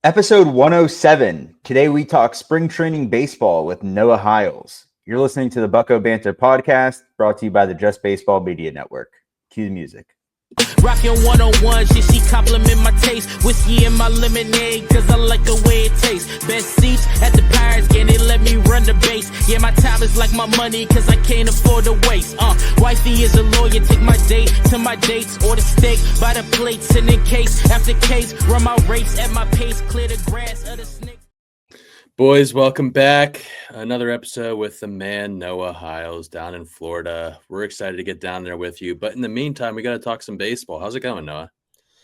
Episode 107. Today we talk spring training baseball with Noah Hiles. You're listening to the Bucco Bantr podcast brought to you by the Just Baseball Media Network. Cue the music. Rockin' 101s, yeah, she compliment my taste. Whiskey in my lemonade, cause I like the way it tastes. Best seats at the Pirates game, they let me run the base. Yeah, my time is like my money, cause I can't afford to waste. Wifey is a lawyer, take my date to my dates. Order steak by the plates, and in case after case, run my race at my pace, clear the grass of the snake. Boys, welcome back. Another episode with the man Noah Hiles down in Florida. We're excited to get down there with you. But in the meantime, we got to talk some baseball. How's it going, Noah?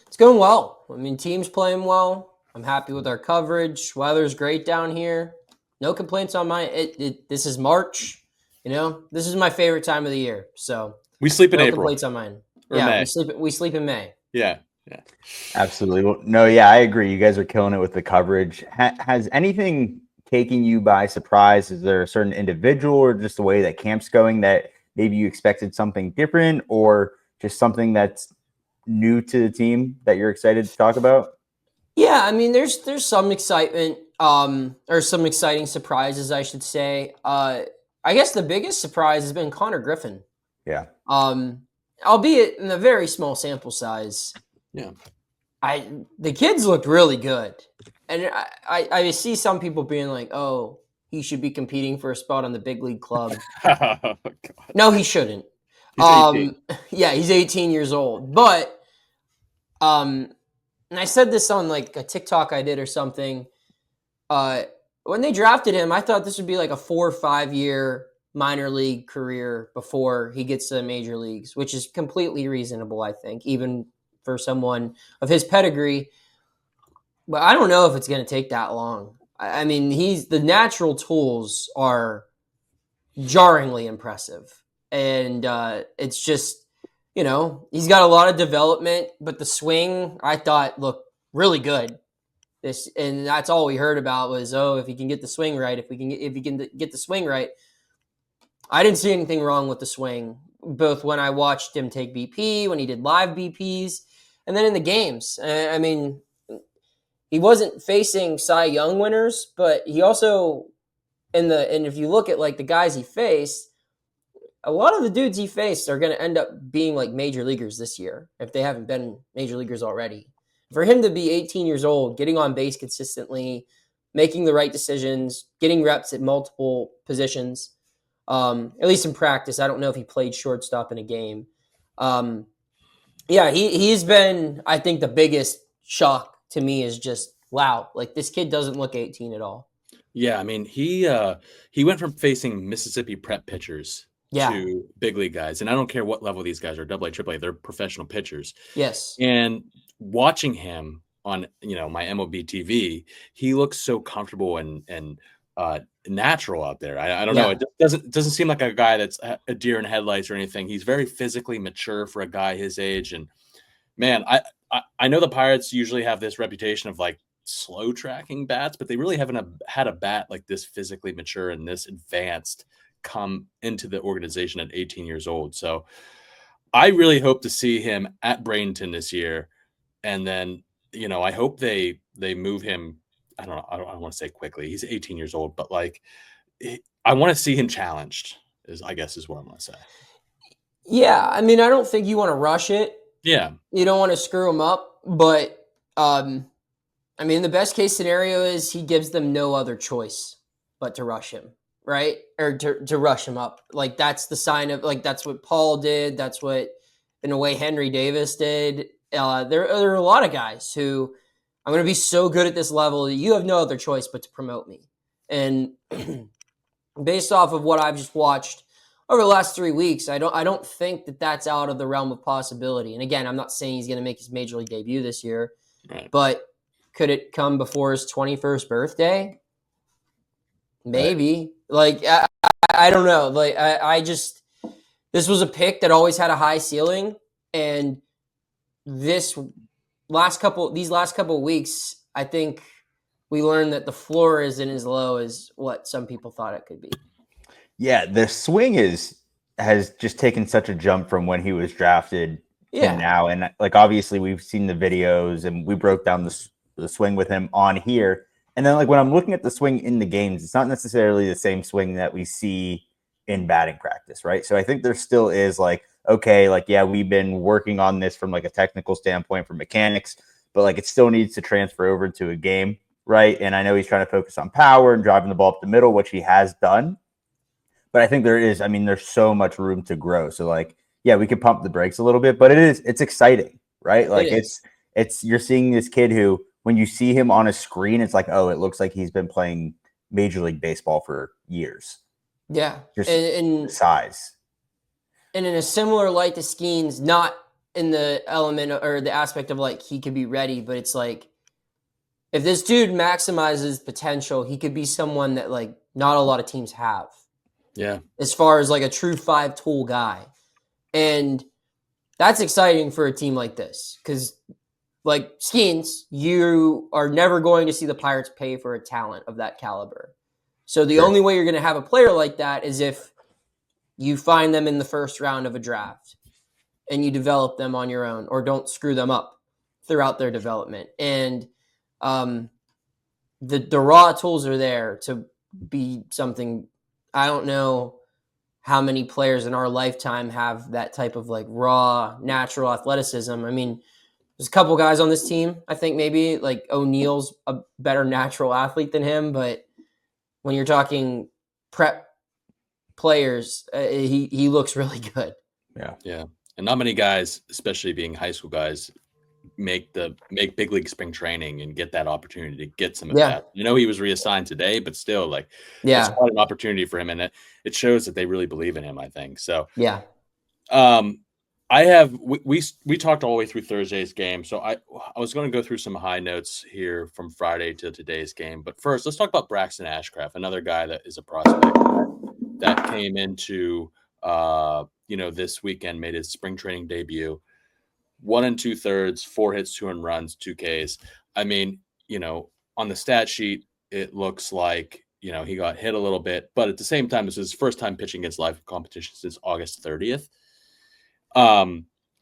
It's going well. I mean, team's playing well. I'm happy with our coverage. Weather's great down here. No complaints on this is March. You know, this is my favorite time of the year. So we sleep in no April. Complaints on mine. Or yeah, May. we sleep in May. Yeah. Absolutely. Well, no, yeah, I agree. You guys are killing it with the coverage. Has anything taking you by surprise? Is there a certain individual or just the way that camp's going that maybe you expected something different, or just something that's new to the team that you're excited to talk about? Yeah, I mean, there's some excitement, or some exciting surprises, I should say. I guess the biggest surprise has been Konnor Griffin. Yeah. Albeit in a very small sample size. Yeah. The kids looked really good. And I see some people being like, oh, he should be competing for a spot on the big league club. Oh, no, he shouldn't. He's 18. Yeah, he's 18 years old. But, and I said this on like a TikTok I did or something. When they drafted him, I thought this would be like a 4 or 5 year minor league career before he gets to the major leagues, which is completely reasonable, I think, even for someone of his pedigree. But I don't know if it's going to take that long. I mean, the natural tools are jarringly impressive. And it's just, you know, he's got a lot of development, but the swing I thought looked really good. And that's all we heard about was, if he can get the swing right, if he can get the swing right. I didn't see anything wrong with the swing, both when I watched him take BP, when he did live BPs, and then in the games. I mean, he wasn't facing Cy Young winners, but he also, and if you look at like the guys he faced, a lot of the dudes he faced are going to end up being like major leaguers this year, if they haven't been major leaguers already. For him to be 18 years old, getting on base consistently, making the right decisions, getting reps at multiple positions, at least in practice. I don't know if he played shortstop in a game. Yeah, he's been, I think, the biggest shock to me is just, wow, like this kid doesn't look 18 at all. Yeah, I mean, he went from facing Mississippi prep pitchers to big league guys. And I don't care what level these guys are, AA, AAA, they're professional pitchers. Yes. And watching him on, my MLB TV, he looks so comfortable and natural out there. I don't know. It doesn't seem like a guy that's a deer in headlights or anything. He's very physically mature for a guy his age. And man, I know the Pirates usually have this reputation of like slow tracking bats, but they really haven't had a bat like this physically mature and this advanced come into the organization at 18 years old. So I really hope to see him at Bradenton this year. And then, I hope they move him. I don't know. I don't want to say quickly. He's 18 years old, but like, I want to see him challenged is what I'm going to say. Yeah. I mean, I don't think you want to rush it. Yeah. You don't want to screw him up, but, I mean, the best case scenario is he gives them no other choice but to rush him, right? Or to rush him up. Like, that's the sign of, like, that's what Paul did. That's what, in a way, Henry Davis did. There are a lot of guys who, I'm going to be so good at this level that you have no other choice but to promote me. And based off of what I've just watched over the last 3 weeks, I don't think that that's out of the realm of possibility. And again, I'm not saying he's going to make his major league debut this year, right. But could it come before his 21st birthday? Maybe. Right. Like, I don't know. Like, this was a pick that always had a high ceiling, and these last couple of weeks, I think we learned that the floor isn't as low as what some people thought it could be. Yeah, the swing has just taken such a jump from when he was drafted to now. And like, obviously we've seen the videos and we broke down the swing with him on here. And then like when I'm looking at the swing in the games, it's not necessarily the same swing that we see in batting practice, right? So I think there still is like, okay, like, yeah, we've been working on this from like a technical standpoint for mechanics, but like it still needs to transfer over to a game, right? And I know he's trying to focus on power and driving the ball up the middle, which he has done. But I think there's so much room to grow. So like, yeah, we could pump the brakes a little bit, but it's exciting, right? Like it's you're seeing this kid who, when you see him on a screen, it's like, oh, it looks like he's been playing Major League Baseball for years. Yeah. Just and size. And in a similar light to Skenes, not in the element or the aspect of like he could be ready, but it's like if this dude maximizes potential, he could be someone that like not a lot of teams have. Yeah. As far as like a true 5-tool guy. And that's exciting for a team like this because like Skenes, you are never going to see the Pirates pay for a talent of that caliber. So the only way you're going to have a player like that is if you find them in the first round of a draft and you develop them on your own or don't screw them up throughout their development. And the raw tools are there to be something. I don't know how many players in our lifetime have that type of like raw, natural athleticism. I mean, there's a couple guys on this team. I think maybe like O'Neill's a better natural athlete than him, but when you're talking prep players, he looks really good. Yeah. And not many guys, especially being high school guys, make big league spring training and get that opportunity to get some of that. You know, he was reassigned today, but still, like, it's quite an opportunity for him, and it shows that they really believe in him, I think. So we talked all the way through Thursday's game, so I was going to go through some high notes here from Friday to today's game, but first let's talk about Braxton Ashcraft, another guy that is a prospect that came into this weekend, made his spring training debut. 1 2/3, 4 hits, 2 earned runs, 2 Ks. I mean, on the stat sheet, it looks like, he got hit a little bit, but at the same time, this is his first time pitching against live competition since August 30th.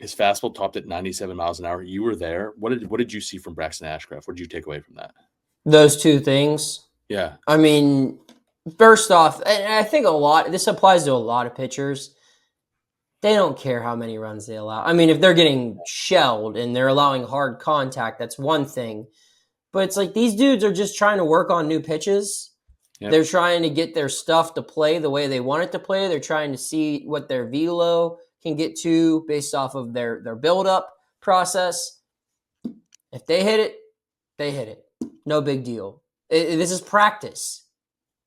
His fastball topped at 97 miles an hour. You were there. What did you see from Braxton Ashcraft? What did you take away from that? Those two things. Yeah. I mean, first off, and I think this applies to a lot of pitchers. They don't care how many runs they allow. I mean, if they're getting shelled and they're allowing hard contact, that's one thing. But it's like these dudes are just trying to work on new pitches. Yep. They're trying to get their stuff to play the way they want it to play. They're trying to see what their velo can get to based off of their build-up process. If they hit it, they hit it. No big deal. This is practice.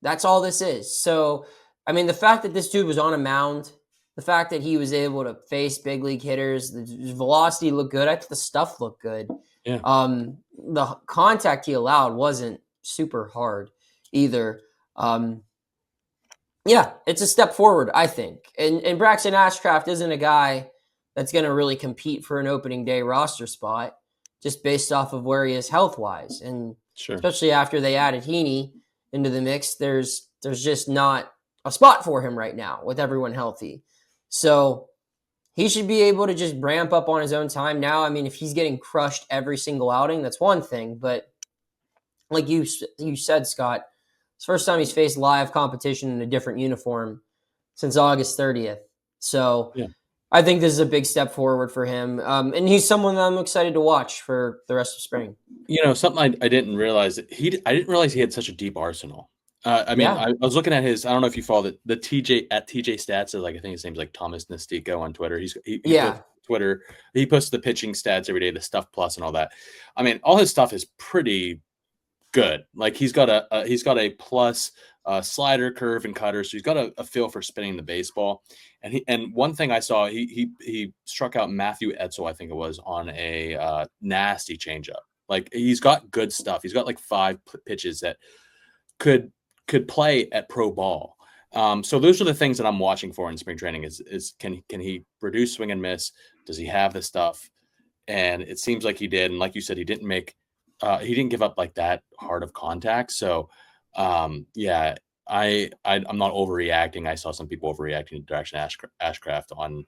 That's all this is. So, I mean, the fact that this dude was on a mound, the fact that he was able to face big league hitters, the velocity looked good. I thought the stuff looked good. Yeah. The contact he allowed wasn't super hard either. It's a step forward, I think. And Braxton Ashcraft isn't a guy that's going to really compete for an opening day roster spot just based off of where he is health-wise. And especially after they added Heaney into the mix, there's just not a spot for him right now with everyone healthy. So he should be able to just ramp up on his own time now. I mean, if he's getting crushed every single outing, that's one thing. But like you said, Scott, it's the first time he's faced live competition in a different uniform since August 30th. So I think this is a big step forward for him. And he's someone that I'm excited to watch for the rest of spring. Something I didn't realize, I didn't realize he had such a deep arsenal. I was looking at his, I don't know if you follow the TJ at TJ Stats, like I think his name's like Thomas Nestico on Twitter. He posts the pitching stats every day, the Stuff Plus and all that. I mean, all his stuff is pretty good. Like he's got a plus slider, curve, and cutter, so he's got a feel for spinning the baseball. And one thing I saw, he struck out Matthew Etzel, I think it was, on a nasty changeup. Like he's got good stuff. He's got like 5 pitches that could play at pro ball. So those are the things that I'm watching for in spring training is can he produce swing and miss? Does he have the stuff? And it seems like he did. And like you said, he didn't give up like that hard of contact. So I'm not overreacting. I saw some people overreacting to Braxton Ashcraft on,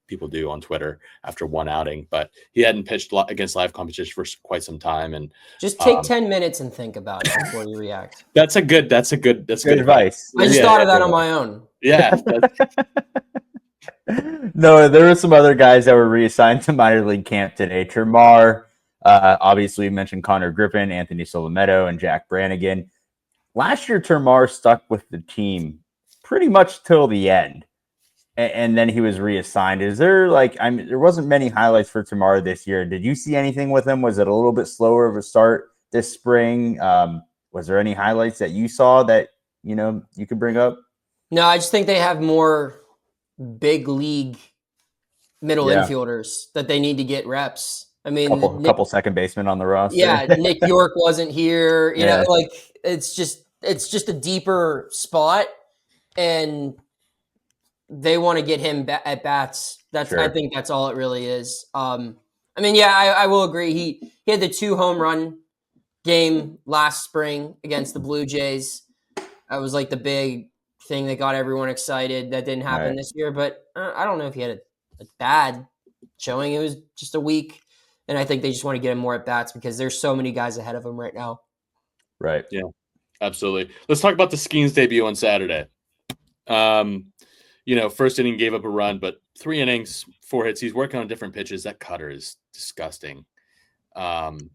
people do on Twitter after one outing, but he hadn't pitched against live competition for quite some time. And just take 10 minutes and think about it before you react. That's good advice. I just thought of that on my own. Yeah. No, there were some other guys that were reassigned to minor league camp today. Termar, obviously, we mentioned Konnor Griffin, Anthony Solometo, and Jack Brannigan. Last year, Termar stuck with the team pretty much till the end, and then he was reassigned. Is there there wasn't many highlights for Termar this year. Did you see anything with him? Was it a little bit slower of a start this spring? Was there any highlights that you saw that you could bring up? No, I just think they have more big league middle infielders that they need to get reps. I mean, couple second basemen on the roster. Yeah, Nick York wasn't here. You know, it's just a deeper spot, and they want to get him at bats. I think that's all it really is. I mean, I will agree. He had the 2 home run game last spring against the Blue Jays. That was like the big thing that got everyone excited. That didn't happen this year, but I don't know if he had a bad showing. It was just a week, and I think they just want to get him more at bats because there's so many guys ahead of him right now. Right. Yeah, absolutely. Let's talk about the Skenes debut on Saturday. First inning gave up a run, but 3 innings, 4 hits. He's working on different pitches. That cutter is disgusting. And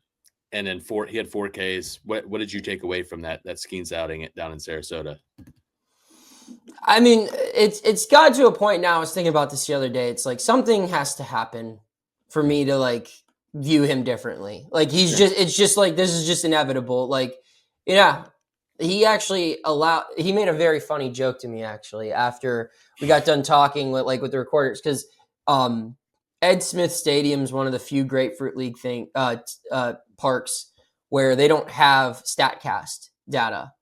then he had 4 Ks. What did you take away from that Skenes outing down in Sarasota? I mean, it's got to a point now. I was thinking about this the other day. It's like something has to happen for me to view him differently. It's just like this is just inevitable. He made a very funny joke to me actually after we got done talking with the recorders because Ed Smith Stadium is one of the few Grapefruit League parks where they don't have StatCast data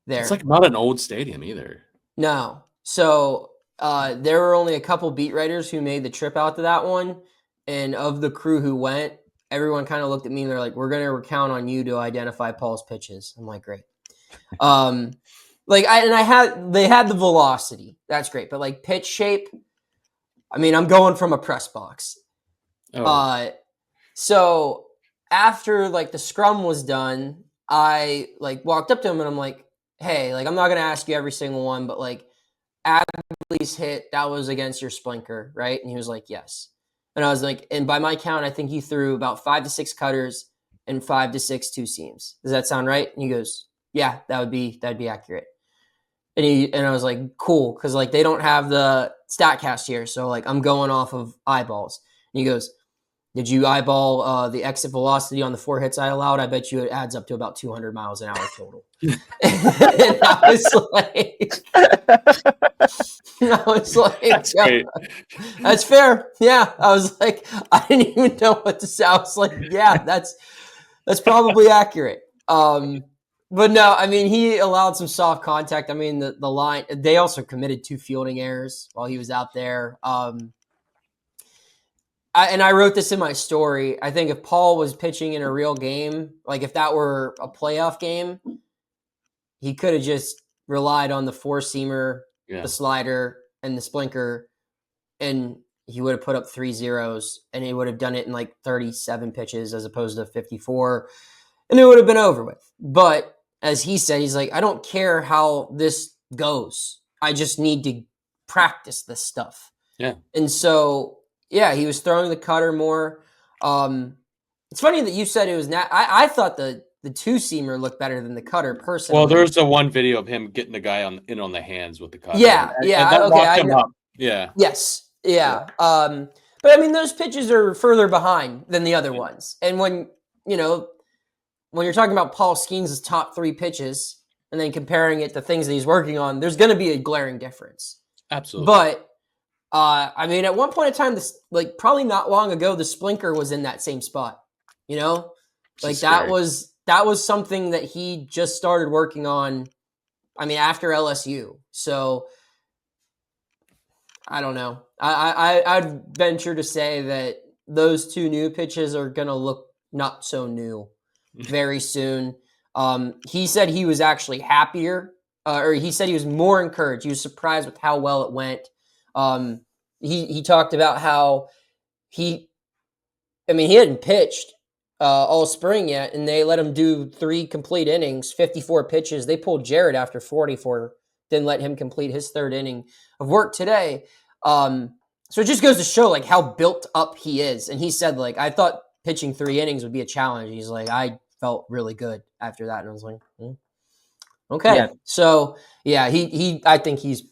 there. It's not an old stadium either. No. So there were only a couple beat writers who made the trip out to that one. And of the crew who went, everyone kind of looked at me and they're like, we're going to recount on you to identify Paul's pitches. I'm like, great. They had the velocity. That's great. But pitch shape, I mean, I'm going from a press box. Oh. So after the scrum was done, I walked up to him and I'm like, hey, I'm not going to ask you every single one, but Adley's hit, that was against your splinker, right? And he was like, yes. And I was like, and by my count, I think he threw about 5 to 6 cutters and 5 to 6 2 seams. Does that sound right? And he goes, yeah, that'd be accurate. And I was like, cool. Cause they don't have the StatCast here. So I'm going off of eyeballs. And he goes, did you eyeball the exit velocity on the 4 hits I allowed? I bet you it adds up to about 200 miles an hour total. And I was like, that's great. That's fair. Yeah. I was like, I didn't even know what to say. I was like, yeah, that's probably accurate. But no, I mean, he allowed some soft contact. I mean, the line, they also committed 2 fielding errors while he was out there. I wrote this in my story. I think if Paul was pitching in a real game, if that were a playoff game, he could have just relied on the 4-seamer, the slider, and the splinker, and he would have put up 3 zeros, and he would have done it in 37 pitches as opposed to 54, and it would have been over with. But as he said, he's like, I don't care how this goes. I just need to practice this stuff. Yeah. And so, yeah, he was throwing the cutter more. It's funny that you said it was I thought the 2-seamer looked better than the cutter personally. Well, there's the one video of him getting the guy on the hands with the cutter. Yeah, and that locked him up. Yeah. Yes. Yeah. But I mean, those pitches are further behind than the other ones. And when you're talking about Paul Skenes' top 3 pitches and then comparing it to things that he's working on, there's going to be a glaring difference. Absolutely. But I mean, at one point in time, this probably not long ago, the splinker was in that same spot. That was something that he just started working on. I mean, after LSU. So I don't know. I'd venture to say that those 2 new pitches are going to look not so new very soon. He said he was actually happier, or he said he was more encouraged. He was surprised with how well it went. he talked about how he hadn't pitched all spring yet, and they let him do 3 complete innings, 54 pitches. They pulled Jared after 44, didn't let him complete his 3rd inning of work today. So it just goes to show like how built up he is. And he said, like, I thought pitching 3 innings would be a challenge. He's like, I felt really good after that. And I was like, okay. Yeah. So yeah, I think he's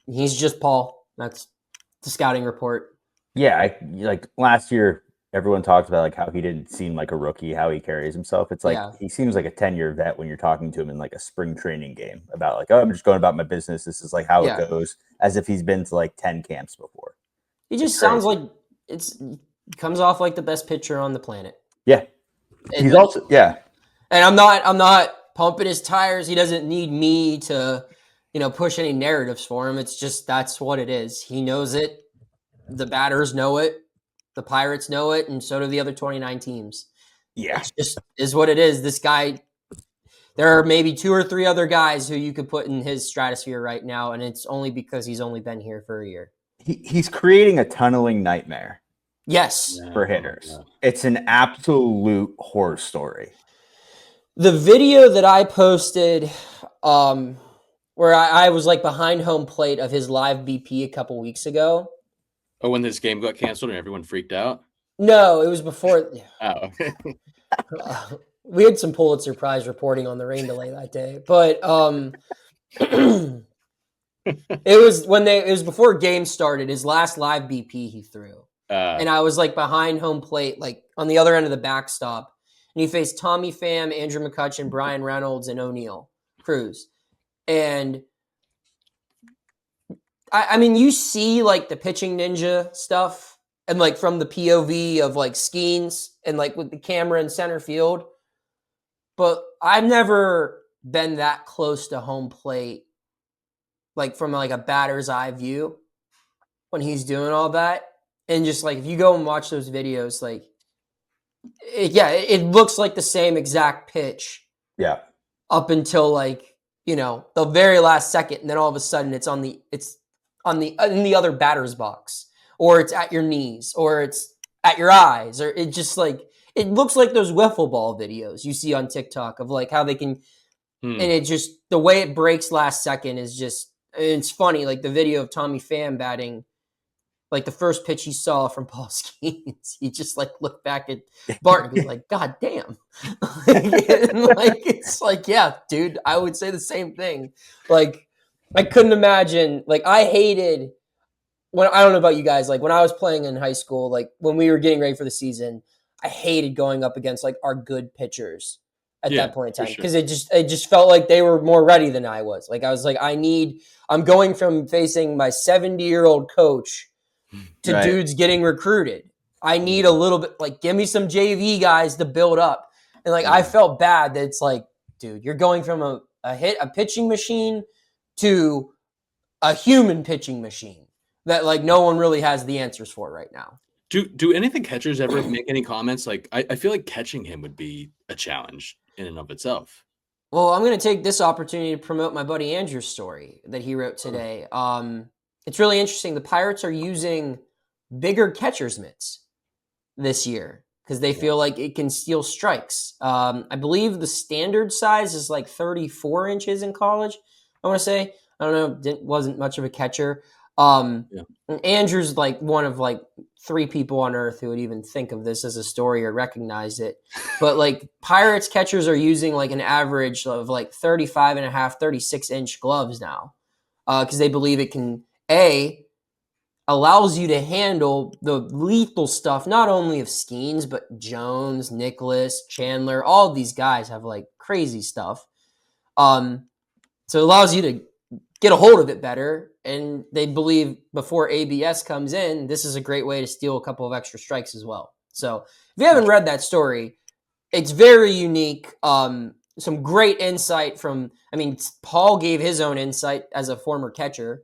just Paul. That's the scouting report. Yeah, like last year, everyone talked about like how he didn't seem like a rookie, how he carries himself. It's like he seems like a 10-year vet when you're talking to him in like a spring training game about like, oh, I'm just going about my business. This is like how it goes, as if he's been to like 10 camps before. He just sounds like comes off like the best pitcher on the planet. Yeah, and, he's also And I'm not pumping his tires. He doesn't need me to, push any narratives for him. It's just that's what it is. He knows it. The batters know it. The Pirates know it, and so do the other 29 teams. Yeah. It just is what it is. This guy, there are maybe 2 or 3 other guys who you could put in his stratosphere right now, and it's only because he's only been here for a year. He's creating a tunneling nightmare. Yes. For hitters. Yeah. It's an absolute horror story. The video that I posted where I was like behind home plate of his live BP a couple weeks ago. Oh, when this game got canceled and everyone freaked out? No, it was before. Oh, okay. We had some Pulitzer Prize reporting on the rain delay that day, but it was before game started. His last live BP he threw, and I was like behind home plate, like on the other end of the backstop, and he faced Tommy Pham, Andrew McCutchen, Brian Reynolds, and O'Neill Cruz, and I mean, you see like the pitching ninja stuff and like from the POV of like Skenes and like with the camera in center field. But I've never been that close to home plate, like from like a batter's eye view when he's doing all that. And just like, if you go and watch those videos, like, it looks like the same exact pitch. Yeah. Up until like, the very last second. And then all of a sudden in the other batter's box, or it's at your knees, or it's at your eyes, or it just like, it looks like those wiffle ball videos you see on TikTok of like how they can, and it just, the way it breaks last second is just, it's funny. Like the video of Tommy Pham batting, like the first pitch he saw from Paul Skenes, he just like looked back at Bart and was like, God damn. It's like, yeah, dude, I would say the same thing. Like, I couldn't imagine, like, I hated I don't know about you guys, like when I was playing in high school, like when we were getting ready for the season, I hated going up against like our good pitchers at that point in time. Because it just felt like they were more ready than I was. Like I was like, I'm going from facing my 70-year-old coach to dudes getting recruited. I need a little bit, like, give me some JV guys to build up. And like, I felt bad that it's like, dude, you're going from a pitching machine to a human pitching machine that like no one really has the answers for right now. Do anything catchers ever make any comments? Like I feel like catching him would be a challenge in and of itself. Well, I'm going to take this opportunity to promote my buddy Andrew's story that he wrote today. It's really interesting. The Pirates are using bigger catcher's mitts this year because they feel like it can steal strikes. I believe the standard size is like 34 inches in college. I want to say, I don't know, wasn't much of a catcher. Andrew's like one of like 3 people on earth who would even think of this as a story or recognize it. But like Pirates catchers are using like an average of like 35 and a half, 36 inch gloves now. Because they believe it can, allows you to handle the lethal stuff, not only of Skenes, but Jones, Nicholas, Chandler, all of these guys have like crazy stuff. So it allows you to get a hold of it better. And they believe before ABS comes in, this is a great way to steal a couple of extra strikes as well. So if you haven't read that story, it's very unique. Some great insight Paul gave his own insight as a former catcher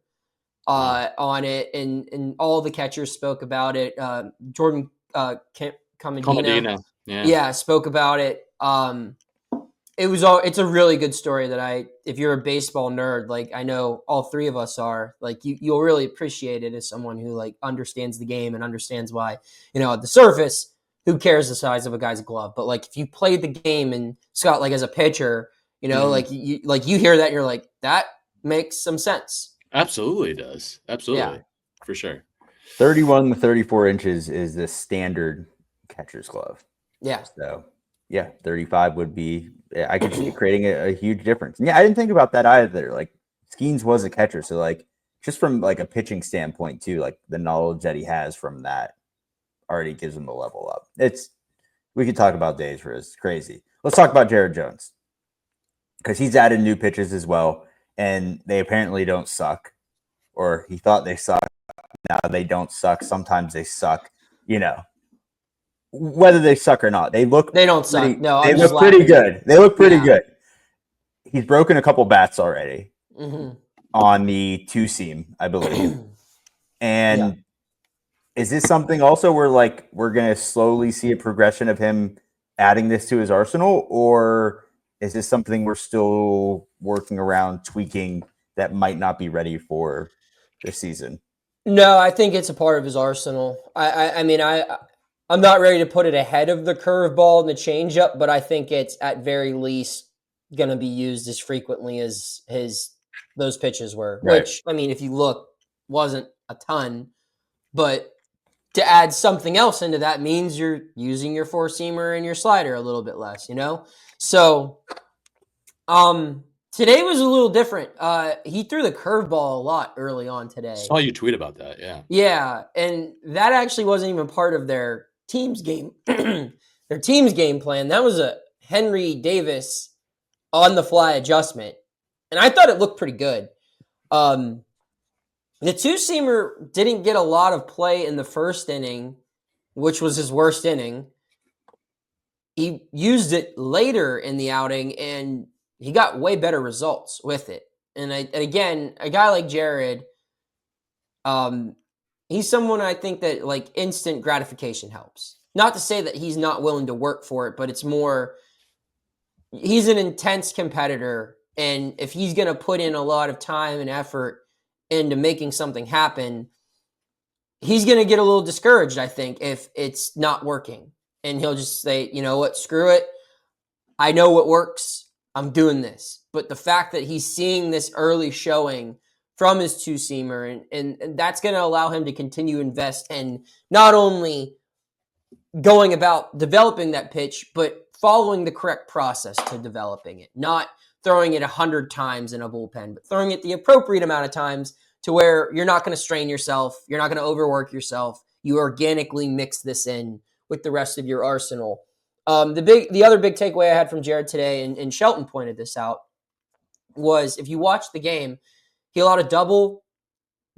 on it, and all the catchers spoke about it. Jordan Comedina, spoke about it. it's a really good story that if you're a baseball nerd, like I know all three of us are, like you'll really appreciate it as someone who like understands the game and understands why, at the surface, who cares the size of a guy's glove? But like if you played the game and Scott, like as a pitcher, like you hear that and you're like, that makes some sense. Absolutely does. Absolutely. Yeah. For sure. 31 to 34 inches is the standard catcher's glove. Yeah. So, yeah, 35 would be, I could see it creating a huge difference. And yeah, I didn't think about that either. Like, Skenes was a catcher. So, like, just from like a pitching standpoint, too, like the knowledge that he has from that already gives him a level up. We could talk about days for it's crazy. Let's talk about Jared Jones because he's added new pitches as well. And they apparently don't suck, or he thought they sucked. Now they don't suck. Sometimes they suck. Whether they suck or not, they don't suck. No, they look pretty good. They look pretty good. He's broken a couple bats already on the 2-seam, I believe. And is this something also where like we're gonna slowly see a progression of him adding this to his arsenal, or is this something we're still working around tweaking that might not be ready for this season? No, I think it's a part of his arsenal. I mean, I'm not ready to put it ahead of the curveball and the changeup, but I think it's at very least going to be used as frequently as those pitches were. Right. Which, I mean, if you look, wasn't a ton, but to add something else into that means you're using your 4-seamer and your slider a little bit less, So, today was a little different. He threw the curveball a lot early on today. I saw you tweet about that, yeah. Yeah, and that actually wasn't even part of their team's game. Their team's game plan. That was a Henry Davis on-the-fly adjustment, and I thought it looked pretty good. The 2-seamer didn't get a lot of play in the first inning, which was his worst inning. He used it later in the outing, and he got way better results with it. And again, a guy like Jared, he's someone I think that like instant gratification helps. Not to say that he's not willing to work for it, but it's more, he's an intense competitor. And if he's going to put in a lot of time and effort into making something happen, he's going to get a little discouraged, I think, if it's not working. And he'll just say, you know what, screw it. I know what works. I'm doing this. But the fact that he's seeing this early showing from his 2-seamer, and that's going to allow him to continue to invest and not only going about developing that pitch, but following the correct process to developing it. Not throwing it 100 times in a bullpen, but throwing it the appropriate amount of times to where you're not going to strain yourself. You're not going to overwork yourself. You organically mix this in with the rest of your arsenal. The other big takeaway I had from Jared today, and Shelton pointed this out, was if you watch the game, he allowed a double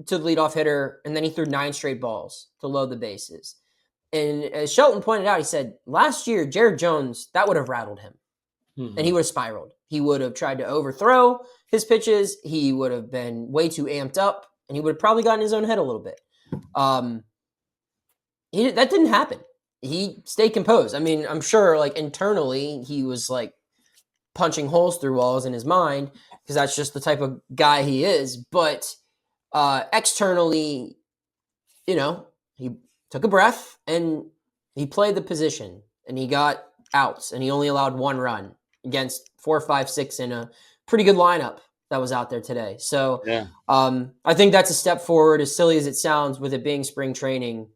to the leadoff hitter, and then he threw 9 straight balls to load the bases. And as Shelton pointed out, he said, last year, Jared Jones, that would have rattled him. And he would have spiraled. He would have tried to overthrow his pitches. He would have been way too amped up, and he would have probably gotten in his own head a little bit. That didn't happen. He stayed composed. I mean, I'm sure like internally he was like punching holes through walls in his mind because that's just the type of guy he is. But externally, he took a breath and he played the position and he got outs and he only allowed 1 run against 4, 5, 6 in a pretty good lineup that was out there today. So yeah. I think that's a step forward, as silly as it sounds with it being spring training.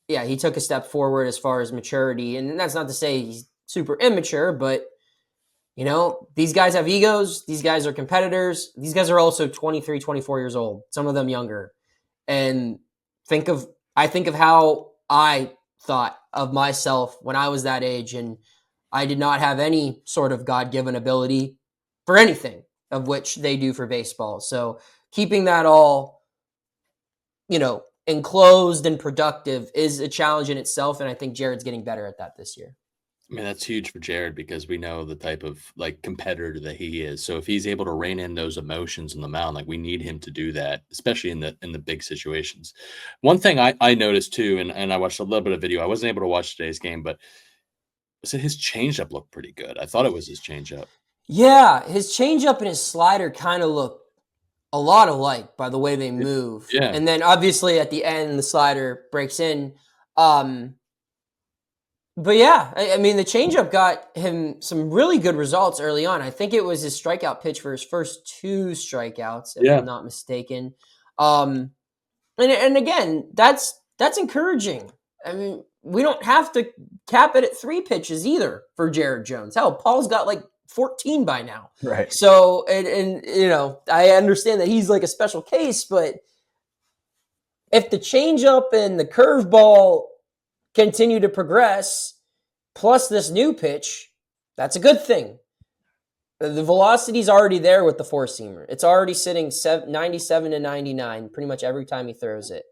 He took a step forward as far as maturity. And that's not to say he's super immature, but, these guys have egos. These guys are competitors. These guys are also 23, 24 years old, some of them younger. And I think of how I thought of myself when I was that age, and I did not have any sort of God-given ability for anything of which they do for baseball. So keeping that all, enclosed and productive is a challenge in itself. And I think Jared's getting better at that this year. I mean, that's huge for Jared because we know the type of like competitor that he is. So if he's able to rein in those emotions on the mound, like we need him to do that, especially in the big situations. One thing I noticed too, and I watched a little bit of video. I wasn't able to watch today's game, but So his changeup looked pretty good. I thought it was his changeup. Yeah, his changeup and his slider kind of look a lot alike by the way they move. Yeah. And then obviously at the end, the slider breaks in. But yeah, I mean, the changeup got him some really good results early on. I think it was his strikeout pitch for his first 2 strikeouts, if I'm not mistaken. And again, that's encouraging. I mean, we don't have to cap it at 3 pitches either for Jared Jones. Hell, Paul's got like 14 by now. Right. So, and you know, I understand that he's like a special case, but if the changeup and the curveball continue to progress, plus this new pitch, that's a good thing. The velocity's already there with the 4-seamer. It's already sitting 97 to 99 pretty much every time he throws it.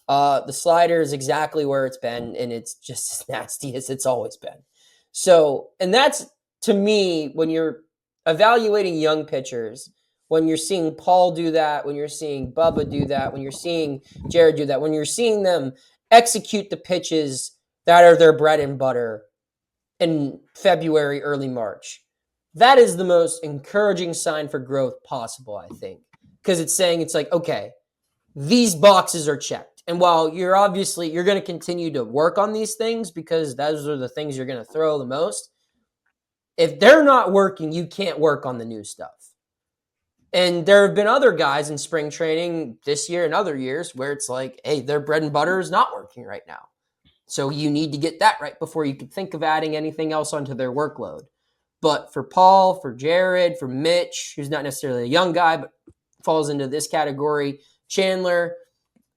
The slider is exactly where it's been, and it's just as nasty as it's always been. So, and that's, to me, when you're evaluating young pitchers, when you're seeing Paul do that, when you're seeing Bubba do that, when you're seeing Jared do that, when you're seeing them execute the pitches that are their bread and butter in February, early March, that is the most encouraging sign for growth possible, I think. Because it's saying, it's like, okay, these boxes are checked. And while you're going to continue to work on these things because those are the things you're going to throw the most, if they're not working, you can't work on the new stuff. And there have been other guys in spring training this year and other years where it's like, hey, their bread and butter is not working right now. So you need to get that right before you can think of adding anything else onto their workload. But for Paul, for Jared, for Mitch, who's not necessarily a young guy, but falls into this category, Chandler,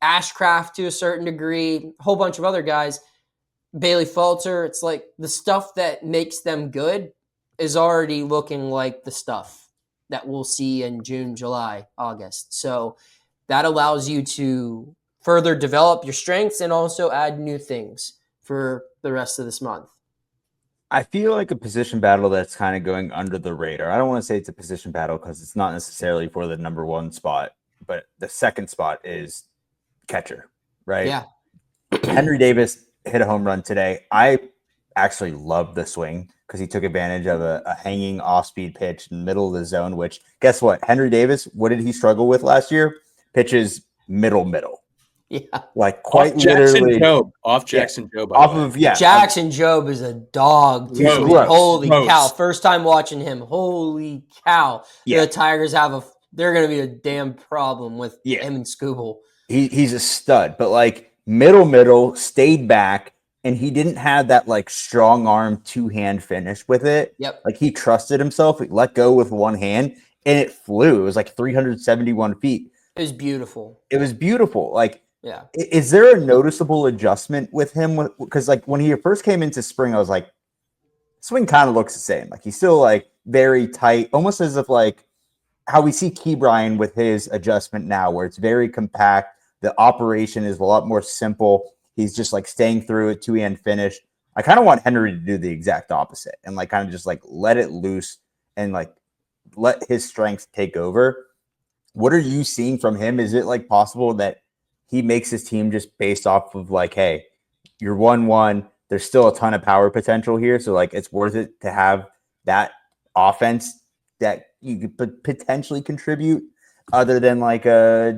Ashcraft to a certain degree, a whole bunch of other guys, Bailey Falter, it's like the stuff that makes them good is already looking like the stuff that we'll see in June, July, August. So that allows you to further develop your strengths and also add new things for the rest of this month. I feel like a position battle that's kind of going under the radar. I don't want to say it's a position battle because it's not necessarily for the number 1 spot, but the second spot is catcher, right? Yeah. Henry Davis hit a home run today. I actually loved the swing because he took advantage of a hanging off-speed pitch in the middle of the zone, which, guess what? Henry Davis, what did he struggle with last year? Pitches middle. Yeah. Like quite off Jackson literally. Job. Off Jackson Job. Off of, yeah. Jackson Job is a dog. Dude. Holy cow. First time watching him. Holy cow. Yeah. The Tigers they're going to be a damn problem with him and Scooble. He's a stud, but like middle, stayed back, and he didn't have that like strong arm 2-hand finish with it. Yep. Like he trusted himself. He let go with 1 hand, and it flew. It was like 371 feet. It was beautiful. Like, yeah. Is there a noticeable adjustment with him? Because like when he first came into spring, I was like, swing kind of looks the same. Like he's still like very tight, almost as if like how we see Ke'Bryan with his adjustment now, where it's very compact. The operation is a lot more simple. He's just like staying through it, 2-hand finish. I kind of want Henry to do the exact opposite and like kind of just like let it loose and like let his strengths take over. What are you seeing from him? Is it like possible that he makes his team just based off of like, hey, you're 1-1. There's still a ton of power potential here. So like it's worth it to have that offense that you could potentially contribute other than like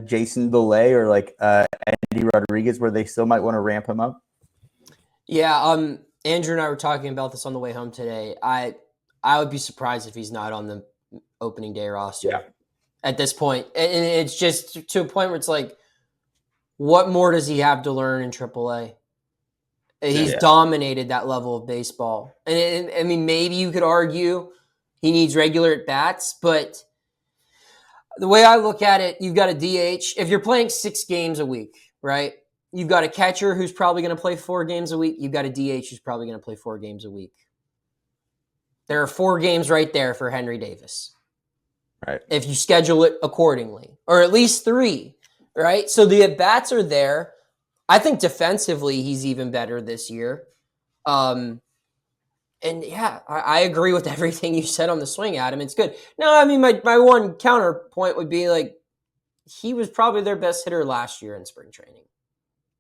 Jason Delay or like Andy Rodriguez, where they still might want to ramp him up? Yeah, Andrew and I were talking about this on the way home today. I would be surprised if he's not on the opening day roster at this point. And it's just to a point where it's like, what more does he have to learn in AAA? He's dominated that level of baseball. And I mean, maybe you could argue he needs regular at-bats, but the way I look at it, you've got a DH. If you're playing 6 games a week, right? You've got a catcher who's probably going to play 4 games a week. You've got a DH who's probably going to play 4 games a week. There are 4 games right there for Henry Davis. Right. If you schedule it accordingly, or at least 3, right? So the at-bats are there. I think defensively, he's even better this year. And yeah, I agree with everything you said on the swing, Adam. It's good. No, I mean, my one counterpoint would be like, he was probably their best hitter last year in spring training.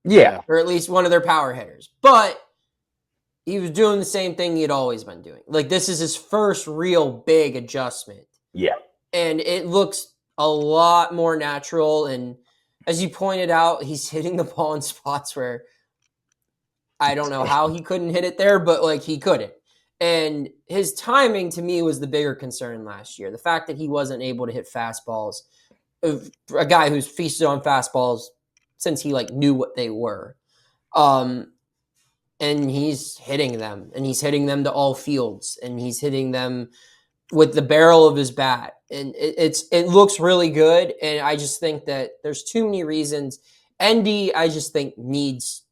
Yeah. Or at least one of their power hitters. But he was doing the same thing he had always been doing. Like, this is his first real big adjustment. Yeah. And it looks a lot more natural. And as you pointed out, he's hitting the ball in spots where I don't know how he couldn't hit it there, but like he couldn't. And his timing to me was the bigger concern last year. The fact that he wasn't able to hit fastballs, a guy who's feasted on fastballs since he like knew what they were. And he's hitting them, and he's hitting them to all fields, and he's hitting them with the barrel of his bat. And it looks really good. And I just think that there's too many reasons. ND, I just think, needs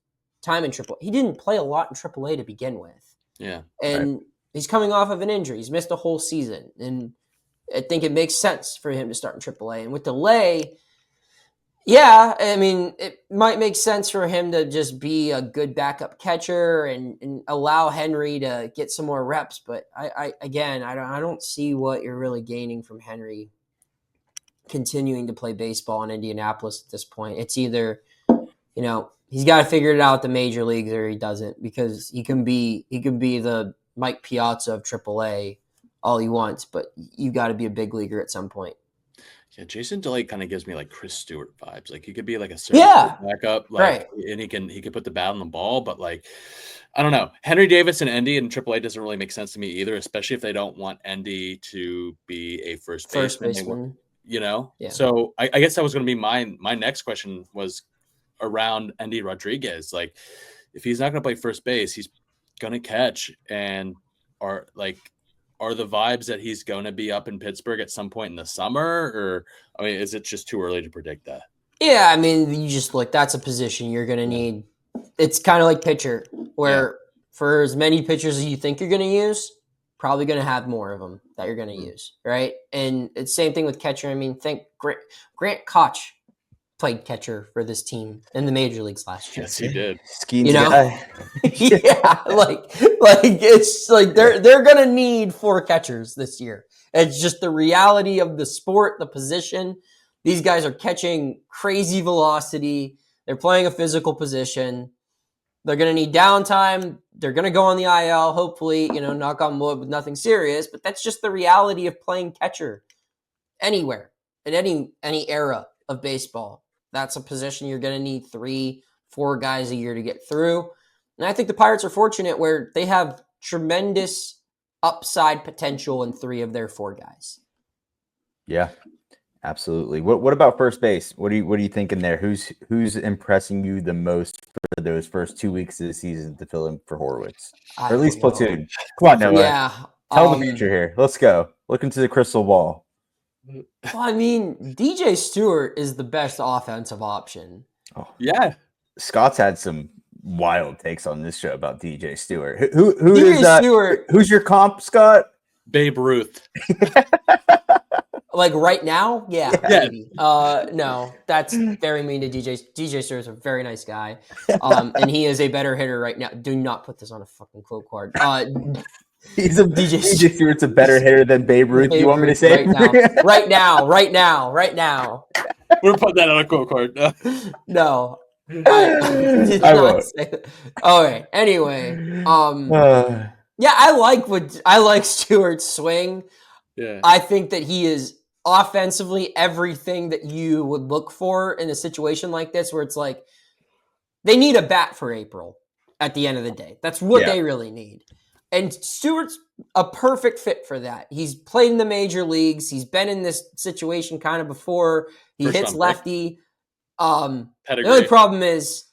time in AAA. He didn't play a lot in AAA to begin with. Yeah. And he's coming off of an injury. He's missed a whole season. And I think it makes sense for him to start in AAA. And with delay, yeah, I mean, it might make sense for him to just be a good backup catcher and allow Henry to get some more reps. But I don't see what you're really gaining from Henry continuing to play baseball in Indianapolis at this point. It's either, he's got to figure it out at the major leagues or he doesn't, because he can be the Mike Piazza of AAA all he wants, but you got to be a big leaguer at some point. Yeah, Jason Delay kind of gives me like Chris Stewart vibes. Like he could be like a backup, like, and he can put the bat on the ball, but like, I don't know. Henry Davis and Endy in AAA doesn't really make sense to me either, especially if they don't want Endy to be a first baseman. Yeah. So I guess that was going to be my next question was around Endy Rodriguez. Like, if he's not going to play first base, he's going to catch, and are the vibes that he's going to be up in Pittsburgh at some point in the summer? Or, I mean, is it just too early to predict that? Yeah, I mean, you just look, that's a position you're going to need. It's kind of like pitcher, where for as many pitchers as you think you're going to use, probably going to have more of them that you're going to use, right? And it's the same thing with catcher. I mean, think Grant Koch played catcher for this team in the major leagues last year. Yes, he did. Skenes guy. Yeah, like it's like they're gonna need 4 catchers this year. It's just the reality of the sport, the position. These guys are catching crazy velocity. They're playing a physical position. They're gonna need downtime. They're gonna go on the IL. Hopefully, knock on wood with nothing serious. But that's just the reality of playing catcher anywhere in any era of baseball. That's a position you're going to need 3-4 guys a year to get through. And I think the Pirates are fortunate where they have tremendous upside potential in 3 of their 4 guys. Yeah, absolutely. What about first base? What are you thinking there? Who's impressing you the most for those first 2 weeks of the season to fill in for Horwitz? Or at least platoon. Come on, Noah. Yeah. Tell the future here. Let's go. Look into the crystal ball. Well, I mean, DJ Stewart is the best offensive option. Oh yeah. Scott's had some wild takes on this show about DJ Stewart. Who DJ is Stewart? Who's your comp, Scott? Babe Ruth. Like right now? Yeah. Yeah. Maybe. No, that's very mean to DJ. DJ Stewart's a very nice guy. And he is a better hitter right now. Do not put this on a fucking quote card. DJ Stewart's a better hitter than Babe Ruth. You want me to say right now? We're putting that on a quote card. No. I did not say that. Okay. Anyway. Yeah, I like Stewart's swing. Yeah. I think that he is offensively everything that you would look for in a situation like this, where it's like they need a bat for April at the end of the day. That's what they really need. And Stewart's a perfect fit for that. He's played in the major leagues. He's been in this situation kind of before. He hits lefty. The only problem is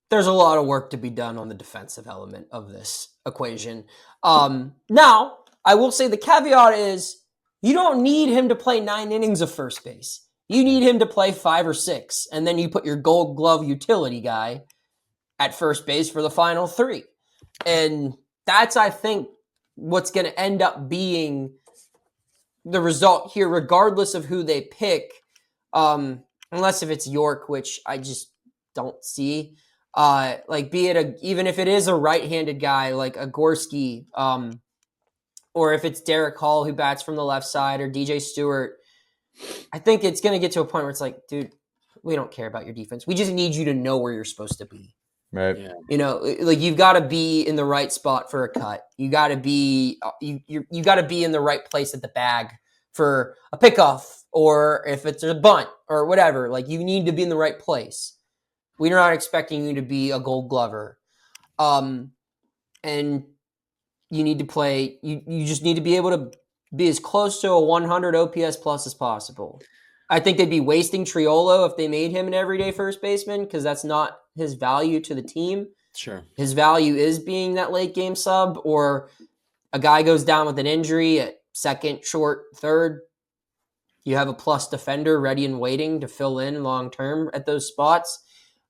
there's a lot of work to be done on the defensive element of this equation. Now, I will say the caveat is you don't need him to play 9 innings of first base. You need him to play 5 or 6, and then you put your gold glove utility guy at first base for the final 3. And that's, I think, what's going to end up being the result here, regardless of who they pick, unless if it's York, which I just don't see. Even if it is a right-handed guy like a Gorski, or if it's Derek Hall who bats from the left side, or DJ Stewart, I think it's going to get to a point where it's like, dude, we don't care about your defense. We just need you to know where you're supposed to be. Right. Yeah. You know, like you've got to be in the right spot for a cut. You got to be you got to be in the right place at the bag for a pickoff, or if it's a bunt or whatever. Like you need to be in the right place. We're not expecting you to be a Gold Glover, and you need to play. You just need to be able to be as close to a 100 OPS plus as possible. I think they'd be wasting Triolo if they made him an everyday first baseman because that's not his value to the team. Sure. His value is being that late game sub, or a guy goes down with an injury at second, short, third. You have a plus defender ready and waiting to fill in long term at those spots.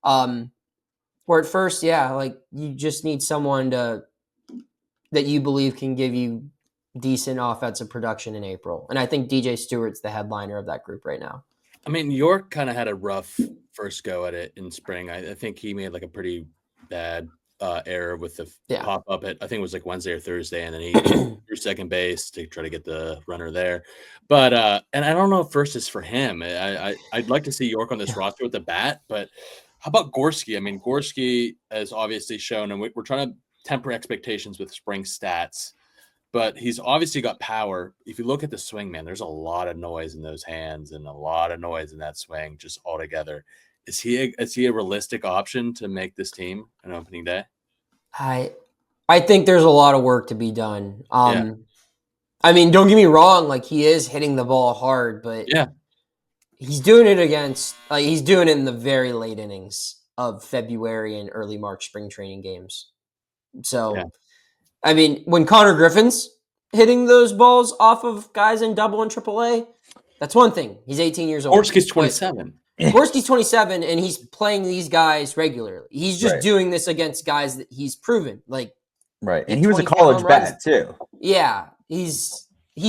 Or at first, yeah, like you just need someone that you believe can give you decent offensive production in April. And I think DJ Stewart's the headliner of that group right now. I mean, York kind of had a rough first go at it in spring. I think he made like a pretty bad error with the pop up at, I think it was like Wednesday or Thursday, and then he threw second base to try to get the runner there. But and I don't know if first is for him. I'd like to see York on this roster with the bat, but how about Gorski? I mean, Gorski has obviously shown, and we're trying to temper expectations with spring stats, but he's obviously got power. If you look at the swing, man, there's a lot of noise in those hands and a lot of noise in that swing just altogether. Is he a realistic option to make this team on opening day? I think there's a lot of work to be done. Yeah. I mean, don't get me wrong, like he is hitting the ball hard, but yeah, he's doing it he's doing it in the very late innings of February and early March spring training games. So, I mean, when Konnor Griffin's hitting those balls off of guys in double and triple A, that's one thing. He's 18 years old. Gorski's 27. Gorski's 27, and he's playing these guys regularly. He's just doing this against guys that he's proven. Like, right. And he was a college bat, too. Yeah. He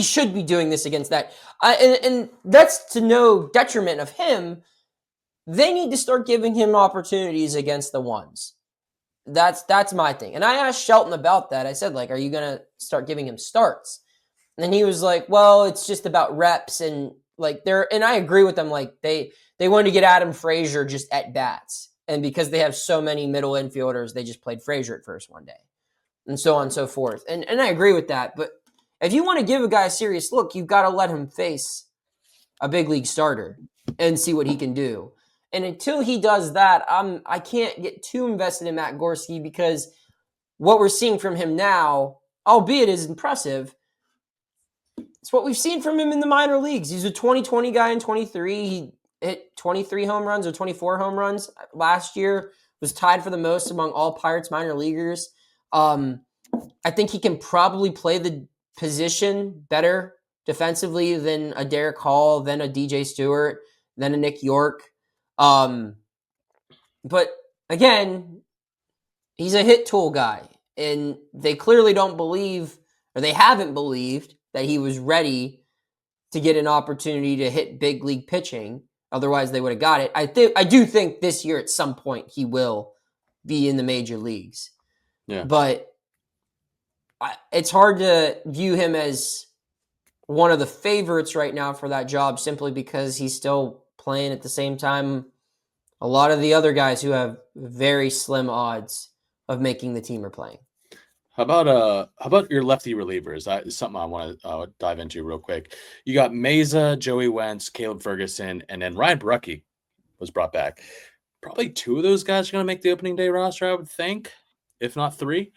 should be doing this against that. And that's to no detriment of him. They need to start giving him opportunities against the ones. That's my thing. And I asked Shelton about that. I said, like, are you going to start giving him starts? And he was like, well, it's just about reps. And like and I agree with them. Like they wanted to get Adam Frazier just at bats. And because they have so many middle infielders, they just played Frazier at first one day. And so on and so forth. And I agree with that. But if you want to give a guy a serious look, you've got to let him face a big league starter and see what he can do. And until he does that, I can't get too invested in Matt Gorski because what we're seeing from him now, albeit is impressive, it's what we've seen from him in the minor leagues. He's a 2020 guy in 23. He hit 23 home runs or 24 home runs last year, was tied for the most among all Pirates minor leaguers. I think he can probably play the position better defensively than a Derek Hall, than a DJ Stewart, than a Nick York. But again, he's a hit tool guy, and they clearly don't believe, or they haven't believed, that he was ready to get an opportunity to hit big league pitching. Otherwise, they would have got it. I do think this year at some point he will be in the major leagues. Yeah. But it's hard to view him as one of the favorites right now for that job simply because he's still playing at the same time a lot of the other guys who have very slim odds of making the team are playing. How about your lefty relievers? It's something I want to dive into real quick. You got Meza, Joey Wentz, Caleb Ferguson, and then Ryan Barucki was brought back. Probably two of those guys are going to make the opening day roster, I would think, if not three.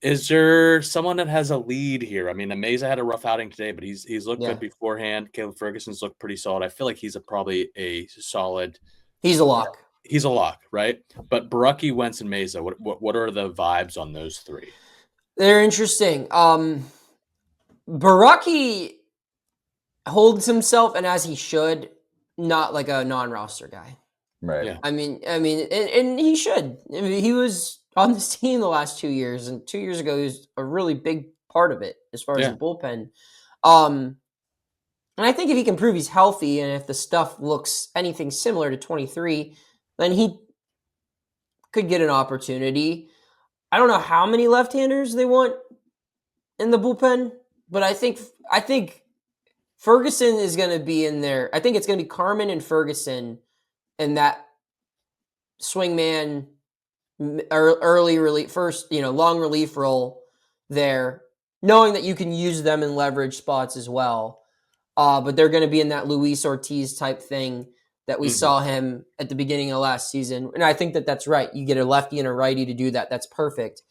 Is there someone that has a lead here? I mean, Meza had a rough outing today, but he's looked good beforehand. Caleb Ferguson's looked pretty solid. I feel like he's probably a solid. He's a lock. He's a lock, right? But Barucki, Wentz, and Meza, what are the vibes on those three? They're interesting. Barucki holds himself, and as he should, not like a non-roster guy. Right. Yeah. I mean, and he should. I mean, he was on this team the last 2 years, and 2 years ago he was a really big part of it as far as the bullpen. And I think if he can prove he's healthy, and if the stuff looks anything similar to 23, then he could get an opportunity. I don't know how many left-handers they want in the bullpen, but I think Ferguson is going to be in there. I think it's going to be Carmen and Ferguson and that swingman early relief, first, long relief role there, knowing that you can use them in leverage spots as well. But they're going to be in that Luis Ortiz type thing that we saw him at the beginning of last season. And I think that that's right. You get a lefty and a righty to do that. That's perfect.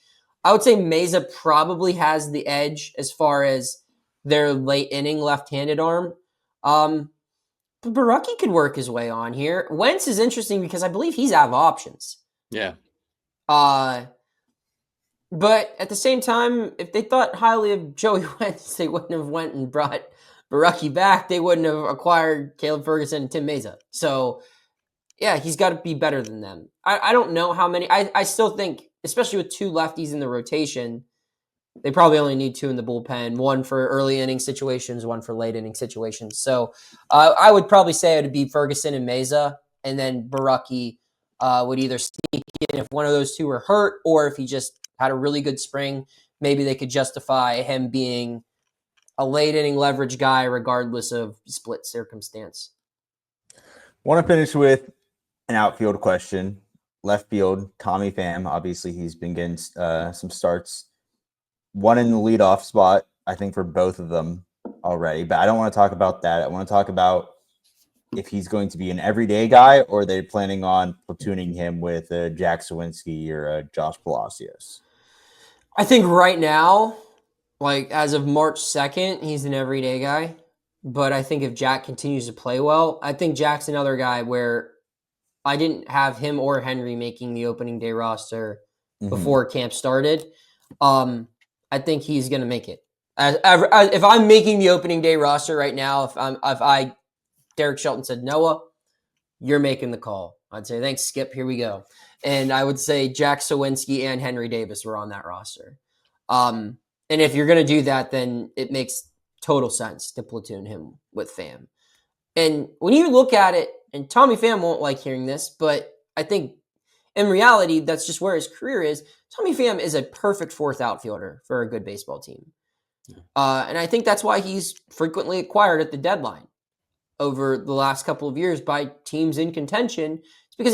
I would say Meza probably has the edge as far as their late inning left-handed arm. But Baraki could work his way on here. Wentz is interesting because I believe he's out of options. Yeah. But at the same time, if they thought highly of Joey Wentz, they wouldn't have went and brought Baraki back. They wouldn't have acquired Caleb Ferguson and Tim Meza. So, yeah, he's got to be better than them. I don't know how many. I still think, especially with two lefties in the rotation, they probably only need two in the bullpen, one for early inning situations, one for late inning situations. So I would probably say it would be Ferguson and Meza, and then Baraki would either sneak in if one of those two were hurt, or if he just had a really good spring, maybe they could justify him being a late inning leverage guy regardless of split circumstance. Want to finish with an outfield question. Left field, Tommy Pham. Obviously, he's been getting some starts. One in the leadoff spot, I think, for both of them already. But I don't want to talk about that. I want to talk about if he's going to be an everyday guy, or they're planning on platooning him with Jack Sawinski or Josh Palacios. I think right now, like as of March 2nd, he's an everyday guy. But I think if Jack continues to play well, I think Jack's another guy where I didn't have him or Henry making the opening day roster before camp started. I think he's going to make it. If I'm making the opening day roster right now, if Derek Shelton said, Noah, you're making the call, I'd say, thanks, Skip, here we go. And I would say Jack Sawinski and Henry Davis were on that roster. And if you're going to do that, then it makes total sense to platoon him with Pham. And when you look at it, and Tommy Pham won't like hearing this, but I think in reality, that's just where his career is. Tommy Pham is a perfect fourth outfielder for a good baseball team. And I think that's why he's frequently acquired at the deadline over the last couple of years by teams in contention. It's because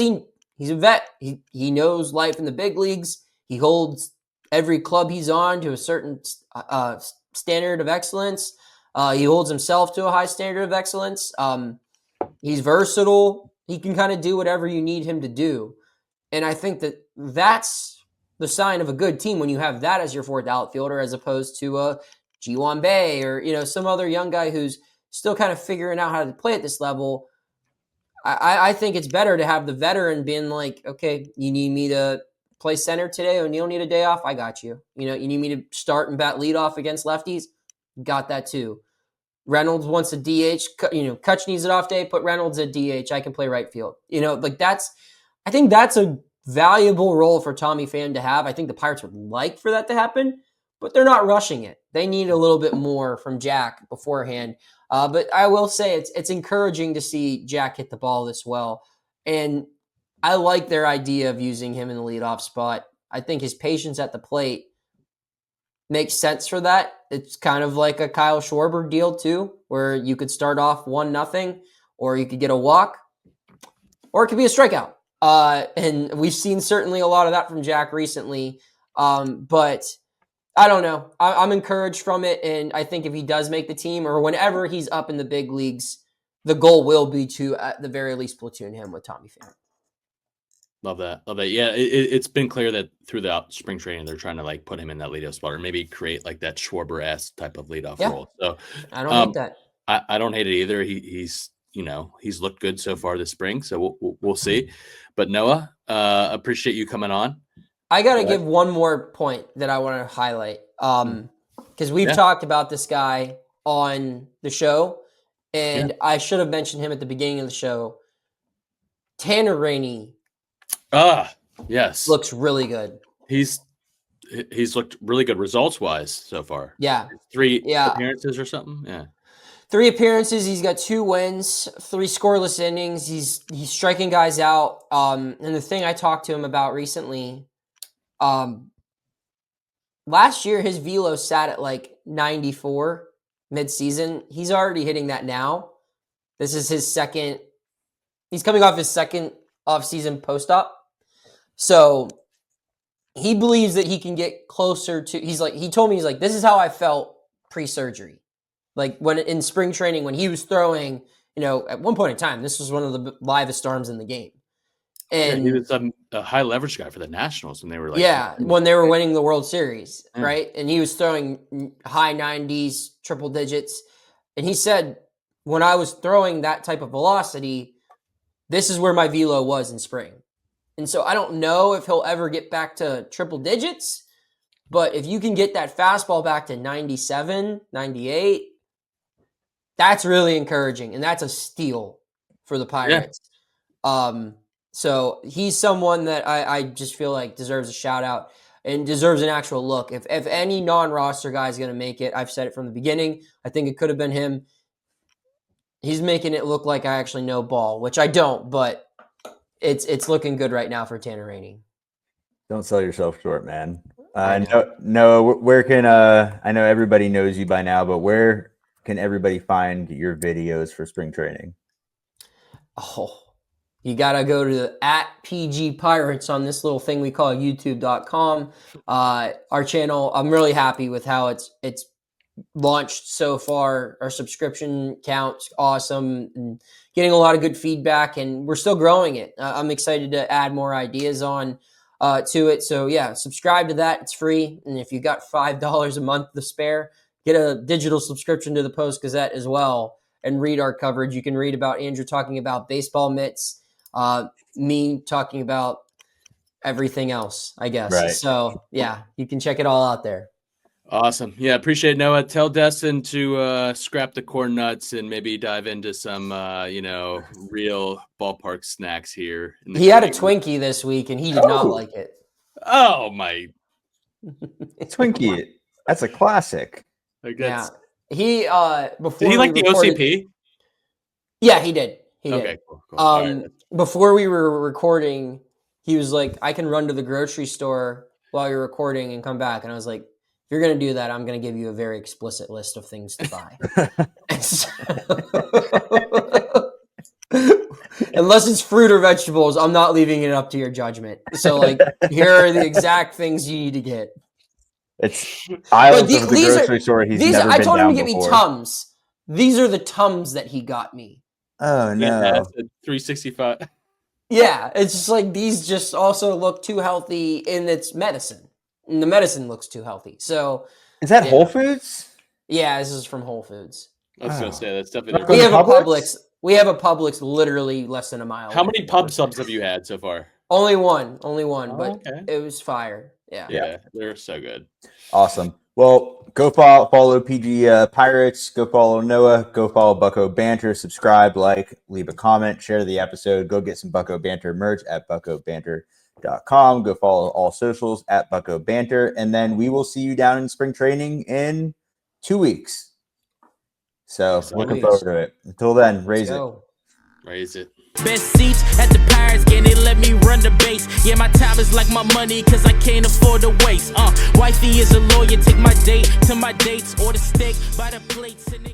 he's a vet. He knows life in the big leagues. He holds every club he's on to a certain standard of excellence. He holds himself to a high standard of excellence. He's versatile. He can kind of do whatever you need him to do. And I think that that's the sign of a good team when you have that as your fourth outfielder, as opposed to a G1 Bay or, some other young guy who's still kind of figuring out how to play at this level. I think it's better to have the veteran being like, okay, you need me to play center today, O'Neill need a day off, I got you. You need me to start and bat leadoff against lefties, got that too. Reynolds wants a DH, Kutch needs an off day, put Reynolds at DH, I can play right field. I think that's a valuable role for Tommy Pham to have. I think the Pirates would like for that to happen, but they're not rushing it. They need a little bit more from Jack beforehand. But I will say it's encouraging to see Jack hit the ball this well. And I like their idea of using him in the leadoff spot. I think his patience at the plate makes sense for that. It's kind of like a Kyle Schwarber deal too, where you could start off 1-0, or you could get a walk, or it could be a strikeout. And we've seen certainly a lot of that from Jack recently. But I don't know. I'm encouraged from it. And I think if he does make the team, or whenever he's up in the big leagues, the goal will be to, at the very least, platoon him with Tommy Pham. Love that. Yeah, it's been clear that through the spring training, they're trying to put him in that leadoff spot, or maybe create that Schwarber-esque type of leadoff role. So I don't hate that. I don't hate it either. He's looked good so far this spring, so we'll see. But Noah, appreciate you coming on. I got to give one more point that I want to highlight, because we've talked about this guy on the show, and I should have mentioned him at the beginning of the show. Tanner Rainey. Yes. Looks really good. He's looked really good results-wise so far. Yeah. 3 appearances or something. Yeah. 3 appearances. He's got 2 wins, 3 scoreless innings. He's striking guys out. And the thing I talked to him about recently, last year his velo sat at 94 mid-season. He's already hitting that now. This is his second. He's coming off his second off-season post-op. So he believes that he can get closer to. He told me this is how I felt pre-surgery, like when in spring training when he was throwing. At one point in time, this was one of the livest arms in the game. And he was a high leverage guy for the Nationals when they were when they were winning the World Series, right? And he was throwing high 90s, triple digits. And he said, when I was throwing that type of velocity, this is where my velo was in spring. And so I don't know if he'll ever get back to triple digits, but if you can get that fastball back to 97, 98, that's really encouraging. And that's a steal for the Pirates. Yeah. So he's someone that I just feel like deserves a shout out and deserves an actual look. If any non-roster guy is going to make it, I've said it from the beginning. I think it could have been him. He's making it look like I actually know ball, which I don't, but it's looking good right now for Tanner Rainey. Don't sell yourself short, man. No, where can I know everybody knows you by now, but where can everybody find your videos for spring training? Oh, you got to go to @PG Pirates on this little thing we call youtube.com. Our channel, I'm really happy with how it's launched so far. Our subscription count's awesome and getting a lot of good feedback, and we're still growing it. I'm excited to add more ideas on to it. So yeah, subscribe to that. It's free. And if you got $5 a month to spare, get a digital subscription to the Post Gazette as well and read our coverage. You can read about Andrew talking about baseball mitts, me talking about everything else, I guess. Right. So yeah, you can check it all out there. Awesome. Yeah, appreciate it, Noah. Tell Destin to scrap the corn nuts and maybe dive into some, real ballpark snacks here. He had a Twinkie this week, and he did not like it. Oh, my. Twinkie. That's a classic. I guess. Yeah. He, before did he like the OCP? Yeah, he did. He did. Okay, cool. Right. Before we were recording, he was like, I can run to the grocery store while you're recording and come back. And I was like, if you're going to do that, I'm going to give you a very explicit list of things to buy. Unless it's fruit or vegetables, I'm not leaving it up to your judgment. So, here are the exact things you need to get. It's aisles of the grocery store he's never been I told him to get before. me Tums. These are the Tums that he got me. Oh, no. Yeah, that's a 365. Yeah, it's just these just also look too healthy in its medicine. And the medicine looks too healthy. So is that Whole Foods? Yeah, this is from Whole Foods. I was gonna say that's definitely. We have a Publix. We have a Publix literally less than a mile. How many pub subs have you had so far? Only one, but okay. It was fire. Yeah, they're so good. Awesome. Well, go follow PG Pirates. Go follow Noah. Go follow Bucco Bantr. Subscribe, leave a comment, share the episode. Go get some Bucco Bantr merch at buccobantr.com. Go follow all socials at Bucco Bantr, and then we will see you down in spring training in 2 weeks. So looking forward to it. Until then, raise it. Raise it. Best seats at the Pirates game, they let me run the base. Yeah, my time is like my money, cause I can't afford to waste. Wifey is a lawyer, take my date to my dates, or the steak by the plates and